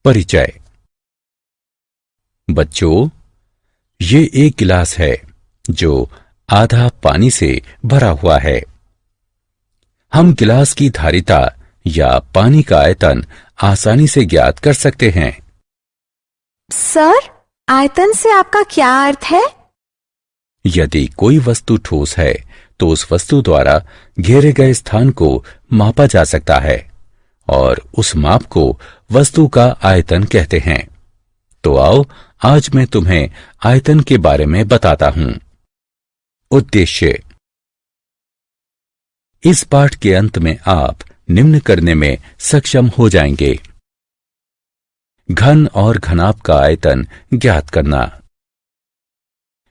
परिचय। बच्चों, ये एक गिलास है जो आधा पानी से भरा हुआ है। हम गिलास की धारिता या पानी का आयतन आसानी से ज्ञात कर सकते हैं। सर, आयतन से आपका क्या अर्थ है? यदि कोई वस्तु ठोस है तो उस वस्तु द्वारा घेरे गए स्थान को मापा जा सकता है और उस माप को वस्तु का आयतन कहते हैं। तो आओ, आज मैं तुम्हें आयतन के बारे में बताता हूं। उद्देश्य। इस पाठ के अंत में आप निम्न करने में सक्षम हो जाएंगे। घन और घनाभ का आयतन ज्ञात करना,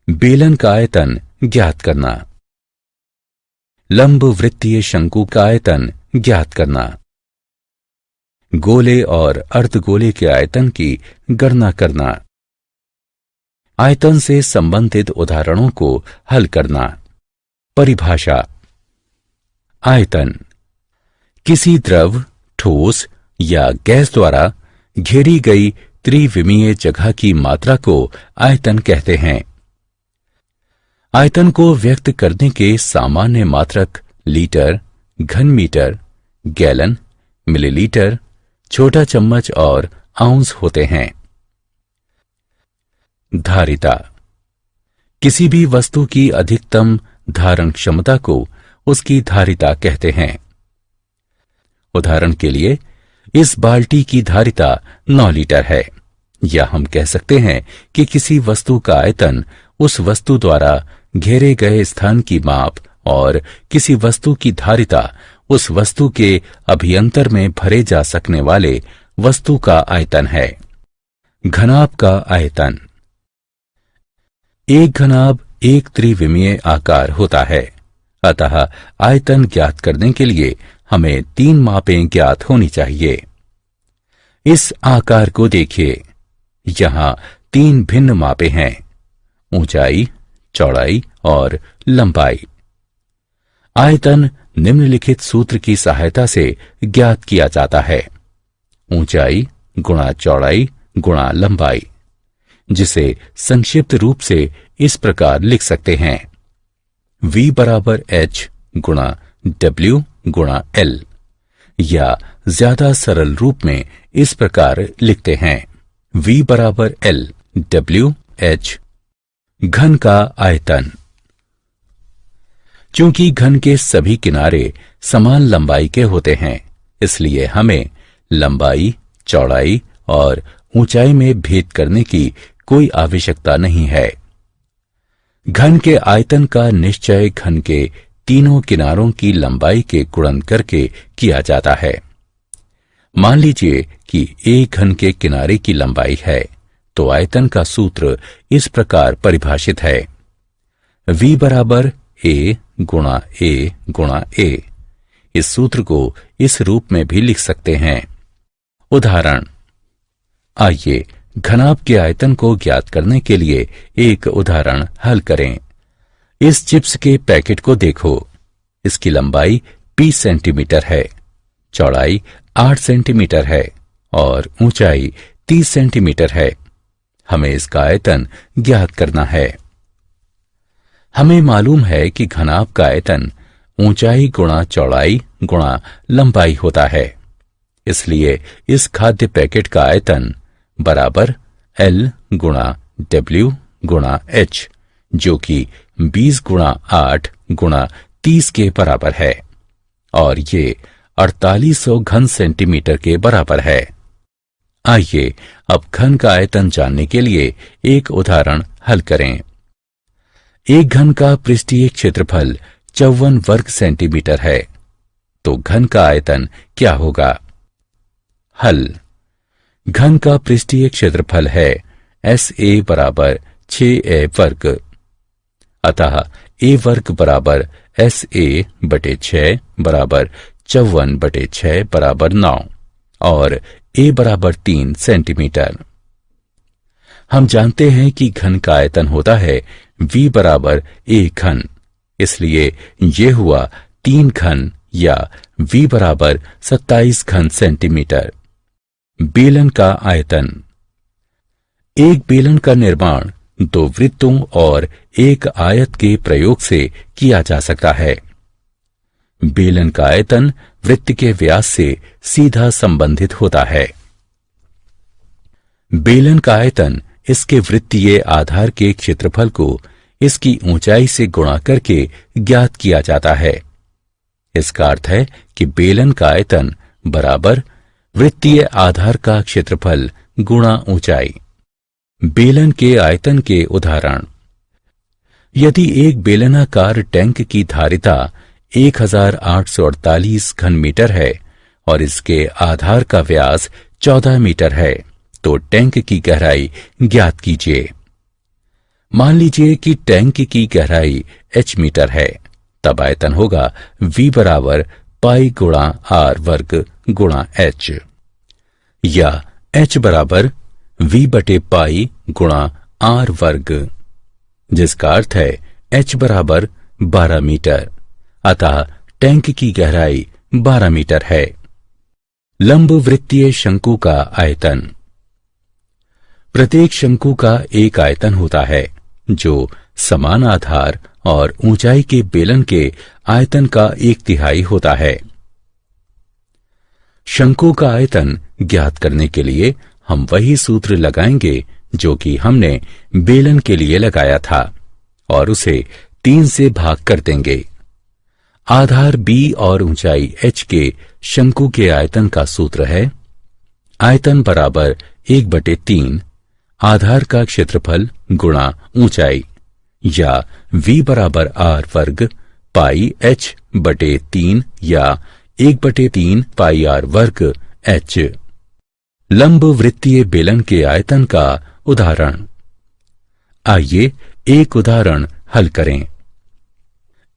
बेलन का आयतन ज्ञात करना, लंब वृत्तीय शंकु का आयतन ज्ञात करना, गोले और अर्धगोले के आयतन की गणना करना, आयतन से संबंधित उदाहरणों को हल करना। परिभाषा। आयतन किसी द्रव, ठोस या गैस द्वारा घेरी गई त्रिविमीय जगह की मात्रा को आयतन कहते हैं। आयतन को व्यक्त करने के सामान्य मात्रक लीटर, घन मीटर, गैलन, मिलीलीटर, छोटा चम्मच और आउंस होते हैं। धारिता किसी भी वस्तु की अधिकतम धारण क्षमता को उसकी धारिता कहते हैं। उदाहरण के लिए, इस बाल्टी की धारिता 9 लीटर है, या हम कह सकते हैं कि किसी वस्तु का आयतन उस वस्तु द्वारा घेरे गए स्थान की माप और किसी वस्तु की धारिता उस वस्तु के अभियंतर में भरे जा सकने वाले वस्तु का आयतन है। घनाभ का आयतन। एक घनाभ एक त्रिविमीय आकार होता है, अतः आयतन ज्ञात करने के लिए हमें 3 मापें ज्ञात होनी चाहिए। इस आकार को देखिए, यहां 3 भिन्न मापें हैं: ऊंचाई, चौड़ाई और लंबाई। आयतन निम्नलिखित सूत्र की सहायता से ज्ञात किया जाता है: ऊंचाई गुणा चौड़ाई गुणा लंबाई, जिसे संक्षिप्त रूप से इस प्रकार लिख सकते हैं: V बराबर H गुणा W गुणा L, या ज्यादा सरल रूप में इस प्रकार लिखते हैं: V बराबर L W H। घन का आयतन। चूंकि घन के सभी किनारे समान लंबाई के होते हैं, इसलिए हमें लंबाई, चौड़ाई और ऊंचाई में भेद करने की कोई आवश्यकता नहीं है। घन के आयतन का निश्चय घन के तीनों किनारों की लंबाई के गुणन करके किया जाता है। मान लीजिए कि एक घन के किनारे की लंबाई है, तो आयतन का सूत्र इस प्रकार परिभाषित है: V बराबर A गुणा A गुणा A। इस सूत्र को इस रूप में भी लिख सकते हैं। उदाहरण। आइए घनाभ के आयतन को ज्ञात करने के लिए एक उदाहरण हल करें। इस चिप्स के पैकेट को देखो। इसकी लंबाई 20 सेंटीमीटर है, चौड़ाई 8 सेंटीमीटर है और ऊंचाई 30 सेंटीमीटर है। हमें इसका आयतन ज्ञात करना है। हमें मालूम है कि घनाभ का आयतन ऊंचाई गुणा चौड़ाई गुणा लंबाई होता है, इसलिए इस खाद्य पैकेट का आयतन बराबर L गुणा W गुणा H, जो कि 20 गुणा 8 गुणा 30 के बराबर है, और ये 4800 घन सेंटीमीटर के बराबर है। आइए अब घन का आयतन जानने के लिए एक उदाहरण हल करें। एक घन का पृष्ठीय क्षेत्रफल 54 वर्ग सेंटीमीटर है, तो घन का आयतन क्या होगा? हल। घन का पृष्ठीय क्षेत्रफल है SA बराबर 6A वर्ग, अतः A वर्ग बराबर SA बटे 6 बराबर 54 बटे 6 बराबर 9 और A बराबर 3 सेंटीमीटर। हम जानते हैं कि घन का आयतन होता है V बराबर A घन, इसलिए ये हुआ 3 घन या V बराबर 27 घन सेंटीमीटर। बेलन का आयतन। एक बेलन का निर्माण दो वृत्तों और एक आयत के प्रयोग से किया जा सकता है। बेलन का आयतन वृत्त के व्यास से सीधा संबंधित होता है। बेलन का आयतन इसके वृत्तीय आधार के क्षेत्रफल को इसकी ऊंचाई से गुणा करके ज्ञात किया जाता है। इसका अर्थ है कि बेलन का आयतन बराबर वृत्तीय आधार का क्षेत्रफल गुणा ऊंचाई। बेलन के आयतन के उदाहरण। यदि एक बेलनाकार टैंक की धारिता 1848 घन मीटर है और इसके आधार का व्यास 14 मीटर है, तो टैंक की गहराई ज्ञात कीजिए। मान लीजिए कि टैंक की गहराई h मीटर है, तब आयतन होगा V बराबर पाई गुणा r वर्ग गुणा h, या h बराबर V बटे पाई गुणा r वर्ग, जिसका अर्थ है h बराबर 12 मीटर। अतः टैंक की गहराई 12 मीटर है। लंब वृत्तीय शंकु का आयतन। प्रत्येक शंकु का एक आयतन होता है जो समान आधार और ऊंचाई के बेलन के आयतन का 1/3 होता है। शंकु का आयतन ज्ञात करने के लिए हम वही सूत्र लगाएंगे जो कि हमने बेलन के लिए लगाया था और उसे 3 से भाग कर देंगे। आधार b और ऊंचाई h के शंकु के आयतन का सूत्र है आयतन बराबर 1/3 आधार का क्षेत्रफल गुणा ऊंचाई, या v बराबर r वर्ग पाई h बटे 3 या 1/3 पाई r वर्ग h। लंब वृत्तीय बेलन के आयतन का उदाहरण। आइए एक उदाहरण हल करें।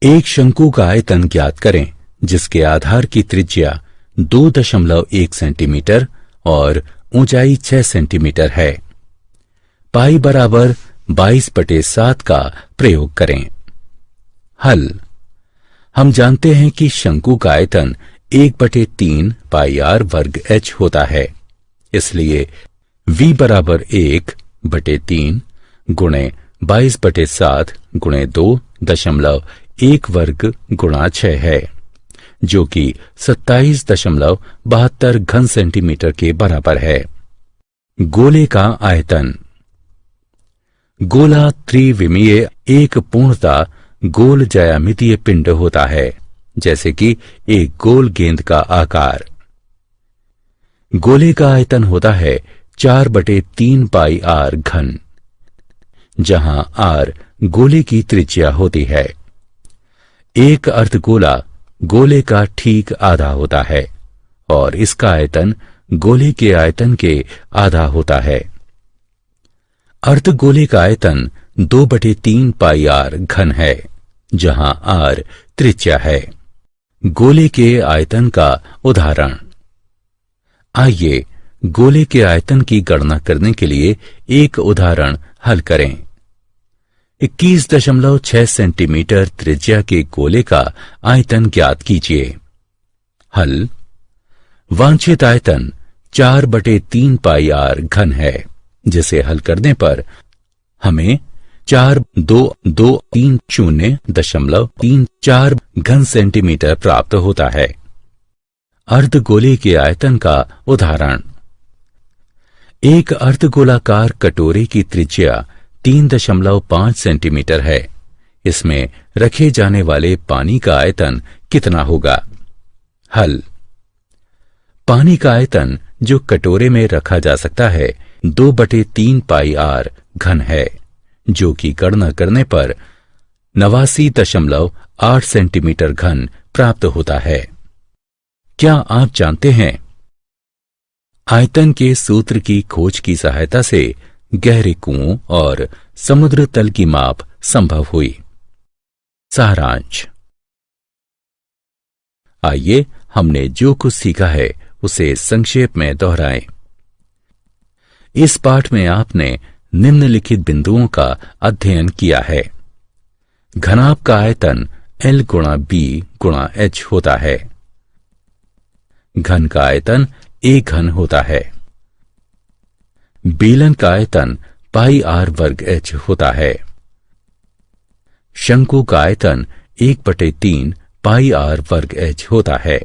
एक शंकु का आयतन ज्ञात करें जिसके आधार की त्रिज्या 2.1 सेंटीमीटर और ऊंचाई 6 सेंटीमीटर है। पाई बराबर 22/7 का प्रयोग करें। हल। हम जानते हैं कि शंकु का आयतन 1/3 पाई r वर्ग h होता है, इसलिए v बराबर 1/3 गुणे 22/7 गुणे 2.1 वर्ग गुणा 6 है, जो कि 27.72 घन सेंटीमीटर के बराबर है। गोले का आयतन। गोला त्रिविमीय एक पूर्णतः गोल ज्यामितीय पिंड होता है, जैसे कि एक गोल गेंद का आकार। गोले का आयतन होता है 4/3 पाई r घन, जहां r गोले की त्रिज्या होती है। एक अर्धगोला गोले का ठीक आधा होता है और इसका आयतन गोले के आयतन के आधा होता है। अर्धगोले का आयतन 2/3 पाई r घन है, जहां r त्रिज्या है। गोले के आयतन का उदाहरण। आइए गोले के आयतन की गणना करने के लिए एक उदाहरण हल करें। 21.6 सेंटीमीटर त्रिज्या के गोले का आयतन ज्ञात कीजिए। हल। वांछित आयतन 4/3 पाई r घन है, जिसे हल करने पर हमें 42230.34 घन सेंटीमीटर प्राप्त होता है। अर्धगोले के आयतन का उदाहरण। एक अर्धगोलाकार कटोरे की त्रिज्या 3.5 सेंटीमीटर है। इसमें रखे जाने वाले पानी का आयतन कितना होगा? हल। पानी का आयतन जो कटोरे में रखा जा सकता है 2/3 पाई r घन है, जो कि गणना करने पर 89.8 सेंटीमीटर घन प्राप्त होता है। क्या आप जानते हैं? आयतन के सूत्र की खोज की सहायता से गहरे कुओं और समुद्र तल की माप संभव हुई। सारांश। आइए हमने जो कुछ सीखा है उसे संक्षेप में दोहराएं। इस पाठ में आपने निम्नलिखित बिंदुओं का अध्ययन किया है। घनाभ का आयतन L गुणा B गुणा H होता है। घन का आयतन A घन होता है बेलन का आयतन पाई आर वर्ग एच होता है। शंकु का आयतन 1/3 पाई आर वर्ग एच होता है।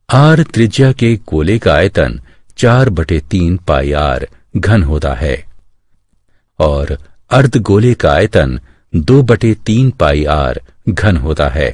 आर त्रिज्या के गोले का आयतन 4/3 पाई आर घन होता है और अर्धगोले का आयतन 2/3 पाई आर घन होता है।